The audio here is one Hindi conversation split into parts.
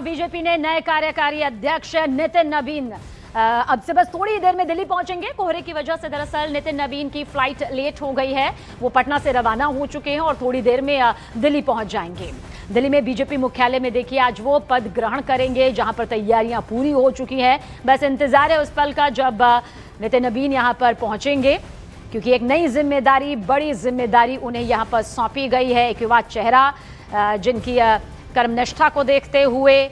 बीजेपी ने नए कार्यकारी अध्यक्ष नितिन नवीन अब से बस थोड़ी देर में दिल्ली पहुंचेंगे। कोहरे की वजह से दरअसल नितिन नवीन की फ्लाइट लेट हो गई है। वो पटना से रवाना हो चुके हैं और थोड़ी देर में दिल्ली पहुंच जाएंगे। दिल्ली में बीजेपी मुख्यालय में देखिए आज वो पद ग्रहण करेंगे, जहां पर तैयारियां पूरी हो चुकी हैं। बस इंतजार है उस पल का जब नितिन नवीन यहां पर पहुंचेंगे, क्योंकि एक नई जिम्मेदारी, बड़ी जिम्मेदारी उन्हें यहां पर सौंपी गई है। एक युवा चेहरा जिनकी कर्मनिष्ठा को देखते हुए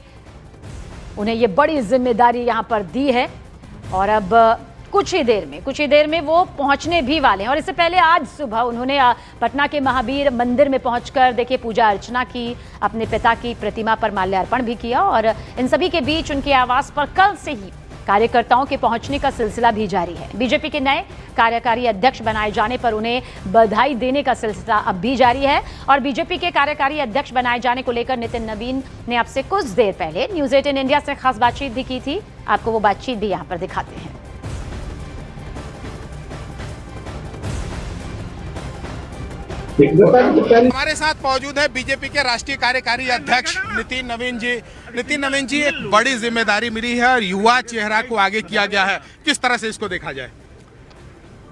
उन्हें ये बड़ी जिम्मेदारी यहां पर दी है और अब कुछ ही देर में वो पहुंचने भी वाले हैं। और इससे पहले आज सुबह उन्होंने पटना के महावीर मंदिर में पहुंचकर देखिए पूजा अर्चना की, अपने पिता की प्रतिमा पर माल्यार्पण भी किया और इन सभी के बीच उनके आवास पर कल से ही कार्यकर्ताओं के पहुंचने का सिलसिला भी जारी है। बीजेपी के नए कार्यकारी अध्यक्ष बनाए जाने पर उन्हें बधाई देने का सिलसिला अब भी जारी है। और बीजेपी के कार्यकारी अध्यक्ष बनाए जाने को लेकर नितिन नवीन ने अब से कुछ देर पहले न्यूज 18 इंडिया से खास बातचीत भी की थी। आपको वो बातचीत भी यहाँ पर दिखाते हैं। हमारे साथ मौजूद है बीजेपी के राष्ट्रीय कार्यकारी अध्यक्ष नितिन नवीन जी। नितिन नवीन जी, एक बड़ी जिम्मेदारी मिली है और युवा चेहरा को आगे किया गया है, किस तरह से इसको देखा जाए?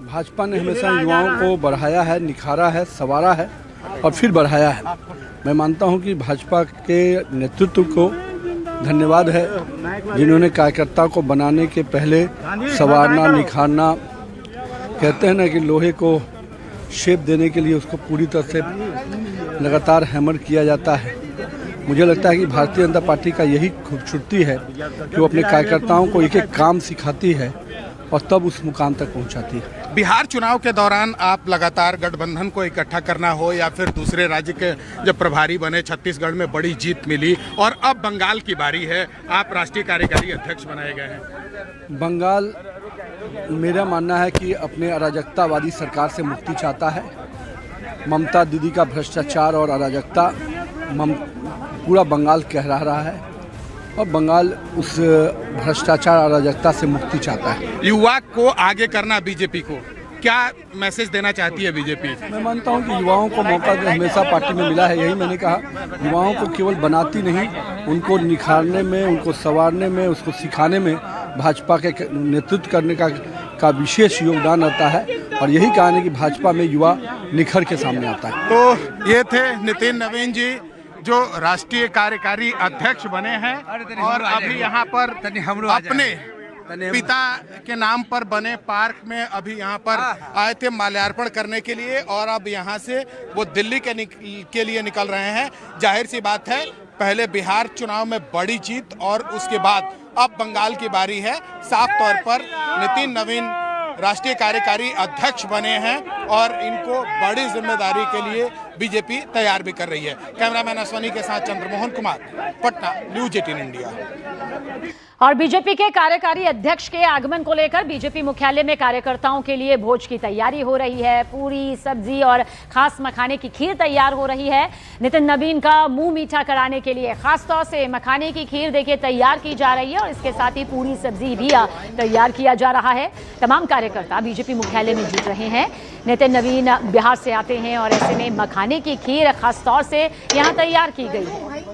भाजपा ने हमेशा युवाओं को बढ़ाया है, निखारा है, संवारा है और फिर बढ़ाया है। मैं मानता हूं कि भाजपा के नेतृत्व को धन्यवाद है, जिन्होंने कार्यकर्ता को बनाने के पहले संवारना, निखारना, कहते हैं ना कि लोहे को शेप देने के लिए उसको पूरी तरह से लगातार हैमर किया जाता है। मुझे लगता है कि भारतीय जनता पार्टी का यही खूबसूरती है कि वो अपने कार्यकर्ताओं को एक एक काम सिखाती है और तब उस मुकाम तक पहुंचाती है। बिहार चुनाव के दौरान आप लगातार गठबंधन को इकट्ठा करना हो या फिर दूसरे राज्य के जब प्रभारी बने, छत्तीसगढ़ में बड़ी जीत मिली और अब बंगाल की बारी है, आप राष्ट्रीय कार्यकारी अध्यक्ष बनाए गए हैं। बंगाल मेरा मानना है कि अपने अराजकतावादी सरकार से मुक्ति चाहता है। ममता दीदी का भ्रष्टाचार और अराजकता पूरा बंगाल कह रहा है और बंगाल उस भ्रष्टाचार अराजकता से मुक्ति चाहता है। युवा को आगे करना, बीजेपी को क्या मैसेज देना चाहती है बीजेपी? मैं मानता हूं कि युवाओं को मौका हमेशा पार्टी में मिला है। यही मैंने कहा, युवाओं को केवल बनाती नहीं, उनको निखारने में, उनको संवारने में, उसको सिखाने में भाजपा के नेतृत्व करने का विशेष योगदान रहता है। और यही कारण है कि भाजपा में युवा निखर के सामने आता है। तो ये थे नितिन नवीन जी, जो राष्ट्रीय कार्यकारी अध्यक्ष बने हैं और अभी यहाँ पर अपने पिता के नाम पर बने पार्क में अभी यहाँ पर आए थे माल्यार्पण करने के लिए और अब यहाँ से वो दिल्ली के लिए निकल रहे हैं। जाहिर सी बात है, पहले बिहार चुनाव में बड़ी जीत और उसके बाद अब बंगाल की बारी है। साफ तौर पर नितिन नवीन राष्ट्रीय कार्यकारी अध्यक्ष बने हैं और इनको बड़ी जिम्मेदारी के लिए बीजेपी तैयार भी कर रही है। कैमरामैन अश्वनी के साथ चंद्रमोहन कुमार, पटना, न्यूज 18 इंडिया। और बीजेपी के कार्यकारी अध्यक्ष के आगमन को लेकर बीजेपी मुख्यालय में कार्यकर्ताओं के लिए भोज की तैयारी हो रही है। पूरी सब्जी और खास मखाने की खीर तैयार हो रही है। नितिन नवीन का मुंह मीठा कराने के लिए खासतौर से मखाने की खीर देखिए तैयार की जा रही है और इसके साथ ही पूरी सब्जी भी तैयार किया जा रहा है। तमाम कार्यकर्ता बीजेपी मुख्यालय में जुट रहे हैं। नितिन नवीन बिहार से आते हैं और ऐसे में मखाने की खीर खासतौर से यहाँ तैयार की गई है।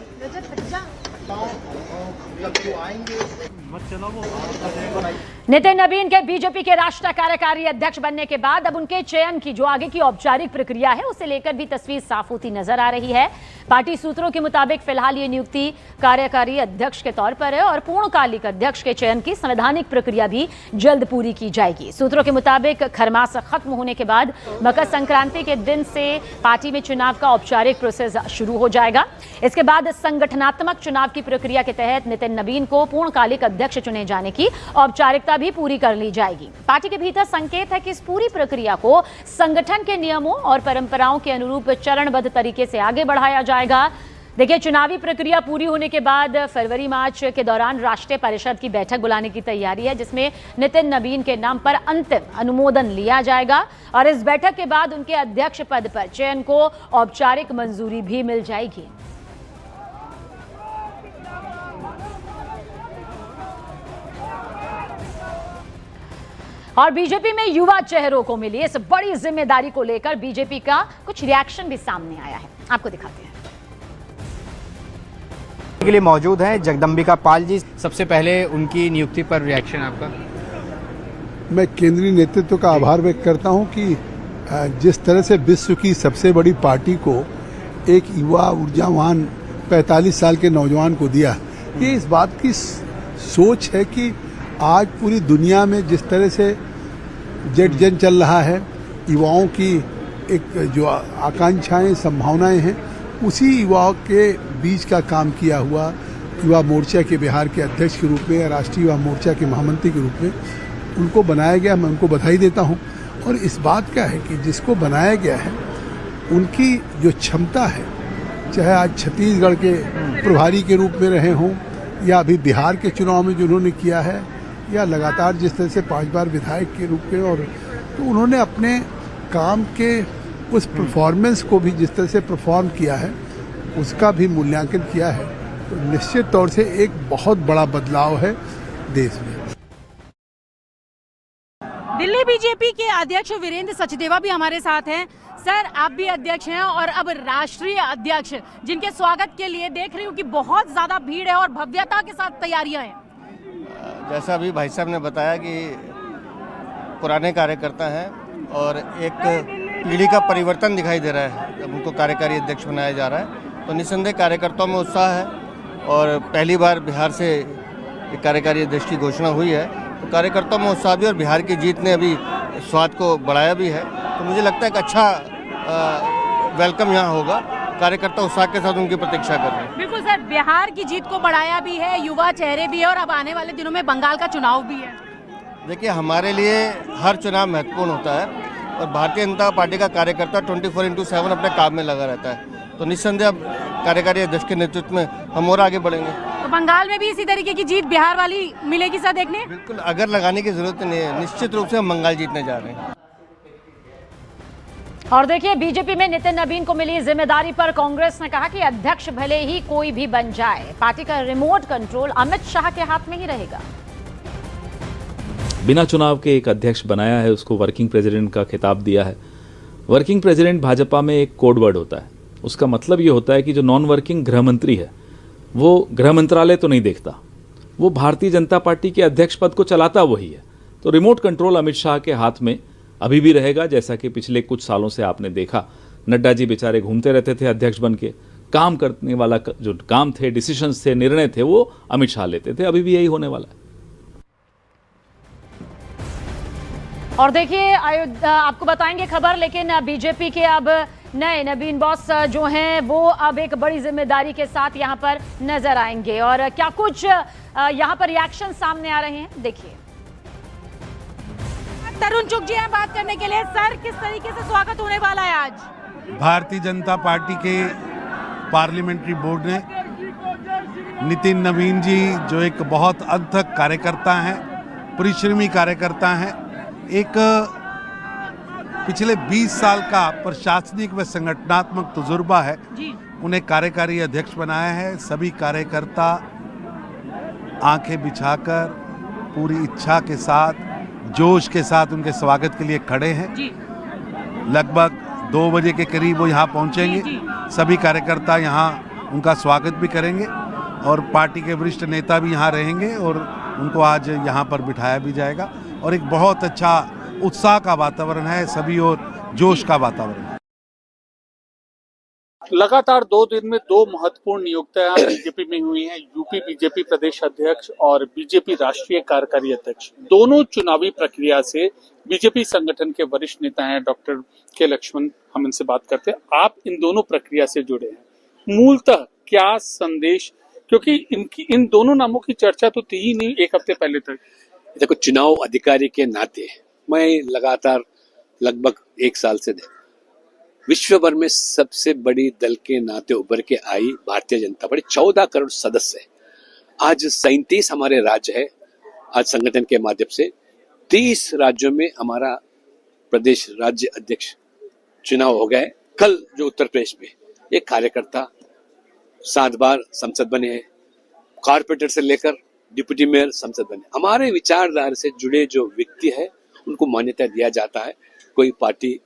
नितिन नवीन के बीजेपी के राष्ट्रीय कार्यकारी अध्यक्ष बनने के बाद अब उनके चयन की जो आगे की औपचारिक प्रक्रिया है उसे लेकर भी तस्वीर साफ होती नजर आ रही है। पार्टी सूत्रों के मुताबिक फिलहाल ये नियुक्ति कार्यकारी अध्यक्ष के तौर पर है और पूर्णकालिक अध्यक्ष के चयन की संवैधानिक प्रक्रिया भी जल्द पूरी की जाएगी। सूत्रों के मुताबिक खरमास खत्म होने के बाद मकर संक्रांति के दिन से पार्टी में चुनाव का औपचारिक प्रोसेस शुरू हो जाएगा। इसके बाद संगठनात्मक चुनाव की प्रक्रिया के तहत नितिन नवीन को पूर्णकालिक अध्यक्ष चुने जाने की औपचारिकता भी पूरी कर ली जाएगी। पार्टी के भीतर संकेत है कि इस पूरी प्रक्रिया को संगठन के नियमों और परंपराओं के अनुरूप चरणबद्ध तरीके से आगे बढ़ाया जाएगा। देखिए, चुनावी प्रक्रिया पूरी होने के बाद फरवरी मार्च के दौरान राष्ट्रीय परिषद की बैठक बुलाने की तैयारी है, जिसमें नितिन नवीन के नाम पर अंतिम अनुमोदन लिया जाएगा और इस बैठक के बाद उनके अध्यक्ष पद पर चयन को औपचारिक मंजूरी भी मिल जाएगी। और बीजेपी में युवा चेहरों को मिली इस बड़ी जिम्मेदारी को लेकर बीजेपी का कुछ रिएक्शन भी सामने आया है। आपको दिखाते हैं। के लिए मौजूद हैं जगदम्बिका पाल जी। सबसे पहले उनकी नियुक्ति पर रिएक्शन आपका? मैं केंद्रीय नेतृत्व का आभार व्यक्त करता हूं कि जिस तरह से विश्व की सबसे बड़ी पार्टी को एक युवा ऊर्जावान 45 साल के नौजवान को दिया, ये इस बात की सोच है कि आज पूरी दुनिया में जिस तरह से जेट जन चल रहा है, युवाओं की एक जो आकांक्षाएं संभावनाएं हैं, उसी युवाओं के बीच का काम किया हुआ युवा मोर्चा के बिहार के अध्यक्ष के रूप में, राष्ट्रीय युवा मोर्चा के महामंत्री के रूप में उनको बनाया गया। मैं उनको बधाई देता हूं। और इस बात का है कि जिसको बनाया गया है उनकी जो क्षमता है, चाहे आज छत्तीसगढ़ के प्रभारी के रूप में रहे हों या अभी बिहार के चुनाव में जो उन्होंने किया है, या लगातार जिस तरह से 5 बार विधायक के रूप में, और तो उन्होंने अपने काम के उस परफॉर्मेंस को भी जिस तरह से परफॉर्म किया है, उसका भी मूल्यांकन किया है। तो निश्चित तौर से एक बहुत बड़ा बदलाव है देश में। दिल्ली बीजेपी के अध्यक्ष वीरेंद्र सचदेवा भी हमारे साथ हैं। सर, आप भी अध्यक्ष हैं और अब राष्ट्रीय अध्यक्ष, जिनके स्वागत के लिए देख रही हूँ कि बहुत ज्यादा भीड़ है और भव्यता के साथ तैयारियां हैं। जैसा अभी भाई साहब ने बताया कि पुराने कार्यकर्ता हैं और एक पीढ़ी का परिवर्तन दिखाई दे रहा है जब उनको कार्यकारी अध्यक्ष बनाया जा रहा है, तो निस्संदेह कार्यकर्ताओं में उत्साह है। और पहली बार बिहार से एक कार्यकारी अध्यक्ष की घोषणा हुई है, तो कार्यकर्ताओं में उत्साह भी, और बिहार की जीत ने अभी स्वाद को बढ़ाया भी है। तो मुझे लगता है कि अच्छा वेलकम यहाँ होगा। कार्यकर्ता उत्साह के साथ उनकी प्रतीक्षा कर रहे हैं। बिल्कुल सर, बिहार की जीत को बढ़ाया भी है, युवा चेहरे भी है और अब आने वाले दिनों में बंगाल का चुनाव भी है। देखिए, हमारे लिए हर चुनाव महत्वपूर्ण होता है और भारतीय जनता पार्टी का कार्यकर्ता 24/7 अपने काम में लगा रहता है। तो निस्संदेह अब कार्यकारी अध्यक्ष के नेतृत्व में हम और आगे बढ़ेंगे। तो बंगाल में भी इसी तरीके की जीत बिहार वाली मिलेगी सर देखने? बिल्कुल, अगर लगाने की जरूरत नहीं है, निश्चित रूप से हम बंगाल जीतने जा रहे हैं। और देखिए, बीजेपी में नितिन नवीन को मिली जिम्मेदारी पर कांग्रेस ने कहा कि अध्यक्ष भले ही कोई भी बन जाए, पार्टी का रिमोट कंट्रोल अमित शाह के हाथ में ही रहेगा। बिना चुनाव के एक अध्यक्ष बनाया है, उसको वर्किंग प्रेसिडेंट का खिताब दिया है। वर्किंग प्रेसिडेंट भाजपा में एक कोड वर्ड होता है। उसका मतलब ये होता है कि जो नॉन वर्किंग गृह मंत्री है वो गृह मंत्रालय तो नहीं देखता, वो भारतीय जनता पार्टी के अध्यक्ष पद को चलाता वही है। तो रिमोट कंट्रोल अमित शाह के हाथ में अभी भी रहेगा। जैसा कि पिछले कुछ सालों से आपने देखा, नड्डा जी बेचारे घूमते रहते थे अध्यक्ष बन के, काम करने वाला जो काम थे, डिसीजंस थे, निर्णय थे, वो अमित शाह लेते थे। अभी भी यही होने वाला है। और देखिए, आपको बताएंगे खबर, लेकिन बीजेपी के अब नए नवीन बॉस जो हैं वो अब एक बड़ी जिम्मेदारी के साथ यहां पर नजर आएंगे। और क्या कुछ यहां पर रिएक्शन सामने आ रहे हैं, देखिए। तरुण चुग जी हैं बात करने के लिए। सर, किस तरीके से स्वागत होने वाला है आज? भारतीय जनता पार्टी के पार्लियामेंट्री बोर्ड ने नितिन नवीन जी, जो एक बहुत अथक कार्यकर्ता हैं, परिश्रमी कार्यकर्ता हैं, एक पिछले 20 साल का प्रशासनिक व संगठनात्मक तजुर्बा है, उन्हें कार्यकारी अध्यक्ष बनाया है। सभी कार्यकर्ता आंखें बिछाकर पूरी इच्छा के साथ, जोश के साथ उनके स्वागत के लिए खड़े हैं। लगभग 2 बजे के करीब वो यहाँ पहुँचेंगे। सभी कार्यकर्ता यहाँ उनका स्वागत भी करेंगे और पार्टी के वरिष्ठ नेता भी यहाँ रहेंगे और उनको आज यहाँ पर बिठाया भी जाएगा। और एक बहुत अच्छा उत्साह का वातावरण है, सभी और जोश का वातावरण है। लगातार 2 दिन में 2 महत्वपूर्ण नियुक्तियां बीजेपी में हुई हैं। यूपी बीजेपी प्रदेश अध्यक्ष और बीजेपी राष्ट्रीय कार्यकारी अध्यक्ष, दोनों चुनावी प्रक्रिया से बीजेपी संगठन के वरिष्ठ नेता हैं डॉक्टर के लक्ष्मण, हम इनसे बात करते हैं। आप इन दोनों प्रक्रिया से जुड़े हैं, मूलतः क्या संदेश, क्योंकि इन दोनों नामों की चर्चा तो थी ही नहीं 1 हफ्ते पहले तक। देखो, चुनाव अधिकारी के नाते मैं लगातार लगभग 1 साल से विश्व भर में सबसे बड़ी दल के नाते उभर के आई भारतीय जनता पार्टी, 14 करोड़ सदस्य है। आज 37 हमारे राज्य है। आज संगठन के माध्यम से 30 राज्यों में हमारा प्रदेश राज्य अध्यक्ष चुनाव हो गए। कल जो उत्तर प्रदेश में एक कार्यकर्ता 7 बार संसद बने हैं, कॉर्पोरेटर से लेकर डिप्टी मेयर संसद बने। हमारे विचारधारा से जुड़े जो व्यक्ति है उनको मान्यता दिया जाता है। कोई पार्टी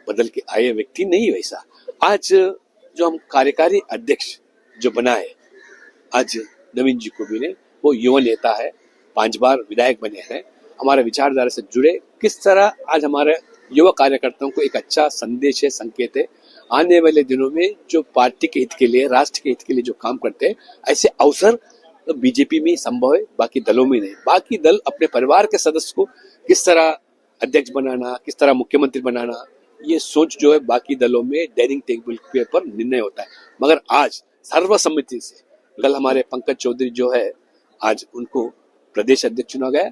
बदल के आए व्यक्ति नहीं। वैसा आज जो हम कार्यकारी अध्यक्ष जो बनाए, आज नवीन जी को मिले। वो युवा नेता है, 5 बार विधायक बने हैं, हमारे विचारधारा से जुड़े। किस तरह आज हमारे युवा कार्यकर्ताओं को एक अच्छा संदेश है, संकेत है। आने वाले दिनों में जो पार्टी के हित के लिए, राष्ट्र के हित के लिए जो काम करते हैं, ऐसे अवसर तो बीजेपी में ही संभव है, बाकी दलों में नहीं। बाकी दल अपने परिवार के सदस्य को किस तरह अध्यक्ष बनाना, किस तरह मुख्यमंत्री बनाना, ये सोच जो है बाकी दलों में डाइनिंग टेबल के पर निर्णय होता है। मगर आज सर्वसम्मति से कल हमारे पंकज चौधरी जो है, आज उनको प्रदेश अध्यक्ष चुना गया।